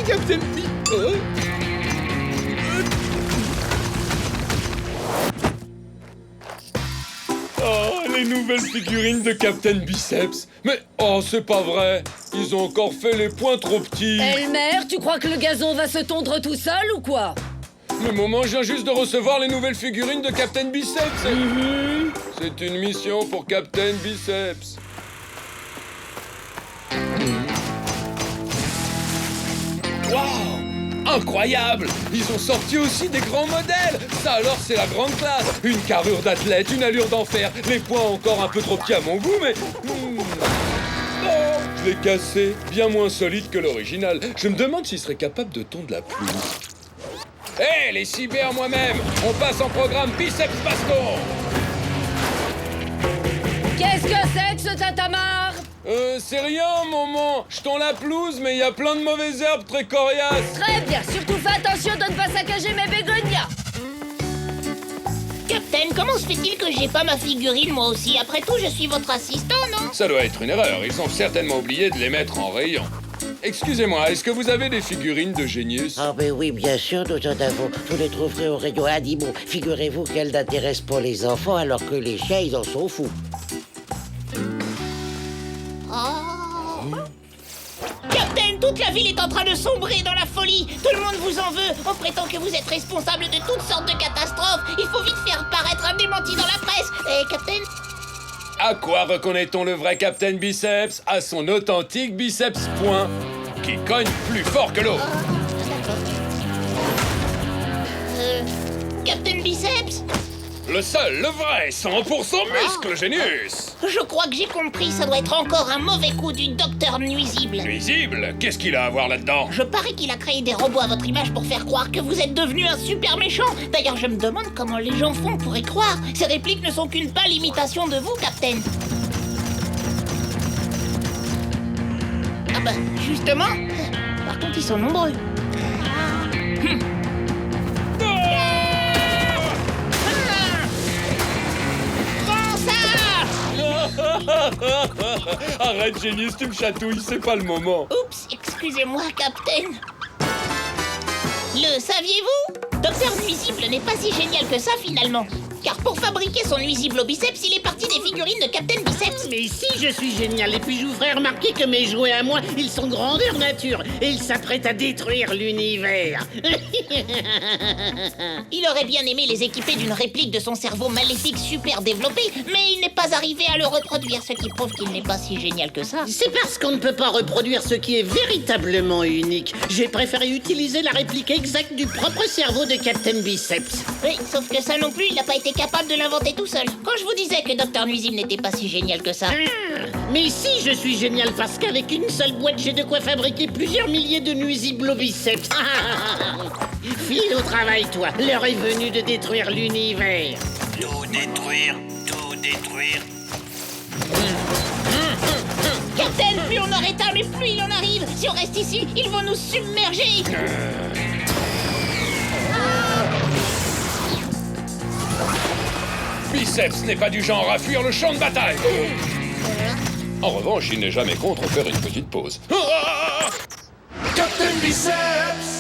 Captain Bi... Oh, les nouvelles figurines de Captain Biceps. Mais, oh, c'est pas vrai. Ils ont encore fait les points trop petits. Elmer, tu crois que le gazon va se tondre tout seul ou quoi? Mais maman, je viens juste de recevoir les nouvelles figurines de Captain Biceps. C'est une mission pour Captain Biceps. Waouh! Incroyable! Ils ont sorti aussi des grands modèles! Ça alors, c'est la grande classe! Une carrure d'athlète, une allure d'enfer, les poings encore un peu trop petits à mon goût, mais... Oh, je l'ai cassé, bien moins solide que l'original. Je me demande s'il serait capable de tondre la pelouse. Hé, les cyber moi-même! On passe en programme Biceps Baston! Qu'est-ce que c'est que ce tatamar? C'est rien, maman! Je tond la pelouse, mais il y a plein de mauvaises herbes très coriaces! Très bien, surtout fais attention de ne pas saccager mes bégonias. Captain, comment se fait-il que j'ai pas ma figurine moi aussi? Après tout, je suis votre assistant, non? Ça doit être une erreur, ils ont certainement oublié de les mettre en rayon. Excusez-moi, est-ce que vous avez des figurines de Génius? Ah ben oui, bien sûr, nous en avons. Vous les trouverez au rayon animaux. Figurez-vous qu'elles n'intéressent pas les enfants alors que les chiens, ils en sont fous. Oh. Captain, toute la ville est en train de sombrer dans la folie. Tout le monde vous en veut. On prétend que vous êtes responsable de toutes sortes de catastrophes. Il faut vite faire paraître un démenti dans la presse. Captain? À quoi reconnaît-on le vrai Captain Biceps? À son authentique biceps point, qui cogne plus fort que l'autre. Captain Biceps? Le seul, le vrai, 100% muscle Génius. Je crois que j'ai compris, ça doit être encore un mauvais coup du docteur nuisible. Nuisible? Qu'est-ce qu'il a à voir là-dedans? Je parie qu'il a créé des robots à votre image pour faire croire que vous êtes devenu un super méchant. D'ailleurs, je me demande comment les gens font pour y croire. Ces répliques ne sont qu'une pâle imitation de vous, Captain. Ah bah, justement. Par contre, ils sont nombreux. Arrête, Génius, tu me chatouilles, c'est pas le moment. Oups, excusez-moi, Captain. Le saviez-vous? Docteur Nuisible n'est pas si génial que ça, finalement. Car pour fabriquer son nuisible au biceps, il est parti des figurines de Captain Biceps. Mais si, je suis génial. Et puis je vous ferai remarquer que mes jouets à moi, ils sont grandeur nature. Et ils s'apprêtent à détruire l'univers. Il aurait bien aimé les équiper d'une réplique de son cerveau maléfique super développé, mais il n'est pas arrivé à le reproduire, ce qui prouve qu'il n'est pas si génial que ça. C'est parce qu'on ne peut pas reproduire ce qui est véritablement unique. J'ai préféré utiliser la réplique exacte du propre cerveau de Captain Biceps. Oui, sauf que ça non plus, il n'a pas été capable de l'inventer tout seul. Quand je vous disais que Docteur Nuisible n'était pas si génial que ça. Mais si, je suis génial parce qu'avec une seule boîte, j'ai de quoi fabriquer plusieurs milliers de nuisibles au biceps. File au travail, toi. L'heure est venue de détruire l'univers. Tout détruire, tout détruire. Captain, plus on en éteint, mais plus il en arrive. Si on reste ici, ils vont nous submerger. Biceps n'est pas du genre à fuir le champ de bataille. En revanche, il n'est jamais contre faire une petite pause. Captain Biceps!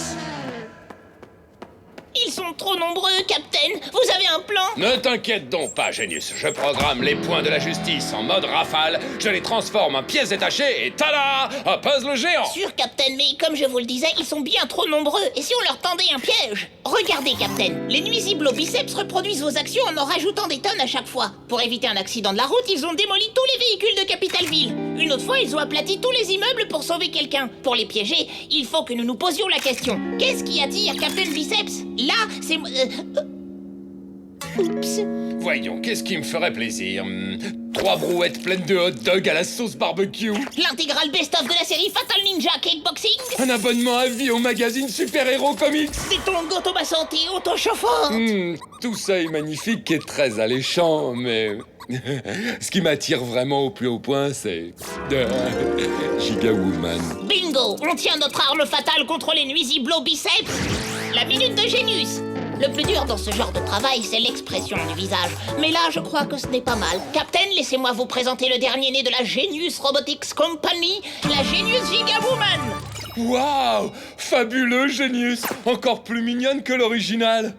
Ils sont trop nombreux, Captain. Vous avez un plan? Ne t'inquiète donc pas, Génius. Je programme les points de la justice en mode rafale, je les transforme en pièces détachées et tada! Un puzzle géant! Sûr, Captain, mais comme je vous le disais, ils sont bien trop nombreux. Et si on leur tendait un piège? Regardez, Captain. Les nuisibles au biceps reproduisent vos actions en rajoutant des tonnes à chaque fois. Pour éviter un accident de la route, ils ont démoli tous les véhicules de Capitalville. Une autre fois, ils ont aplati tous les immeubles pour sauver quelqu'un. Pour les piéger, il faut que nous nous posions la question. Qu'est-ce qui attire Captain Biceps? Là, c'est... Oups. Voyons, qu'est-ce qui me ferait plaisir? 3 brouettes pleines de hot dog à la sauce barbecue? L'intégrale best-of de la série Fatal Ninja Kickboxing? Un abonnement à vie au magazine Super Héros Comics? Des tongs automassants et auto-chauffants? Tout ça est magnifique et très alléchant, mais... ce qui m'attire vraiment au plus haut point, c'est... Giga Woman. Bingo! On tient notre arme fatale contre les nuisibles au biceps! La minute de Génius! Le plus dur dans ce genre de travail, c'est l'expression du visage. Mais là, je crois que ce n'est pas mal. Captain, laissez-moi vous présenter le dernier né de la Genius Robotics Company, la Genius Giga Woman! Waouh! Fabuleux, Génius! Encore plus mignonne que l'original!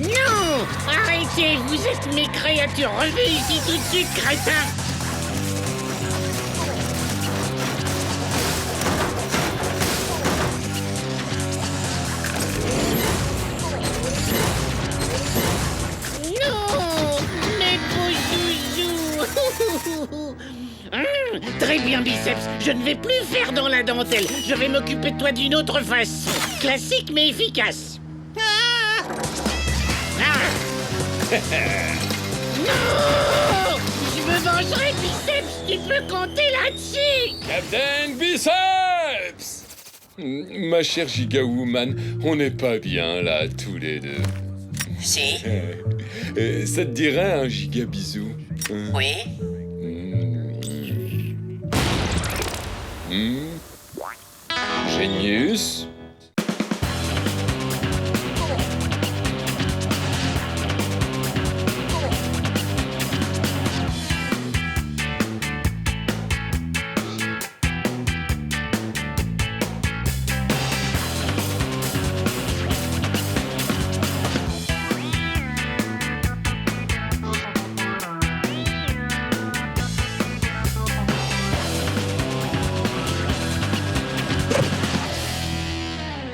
Non! Arrêtez, vous êtes mes créatures. Revenez ici tout de suite, crétin. Non! Mes beaux zouzous. Très bien, Biceps. Je ne vais plus faire dans la dentelle. Je vais m'occuper de toi d'une autre façon. Classique mais efficace. Ah! Non! Je me vengerai, Biceps. Tu peux compter là-dessus. Captain Biceps! Ma chère Gigawoman, on n'est pas bien là, tous les deux. Si? Ça te dirait un giga bisou? Hein? Oui? Génius?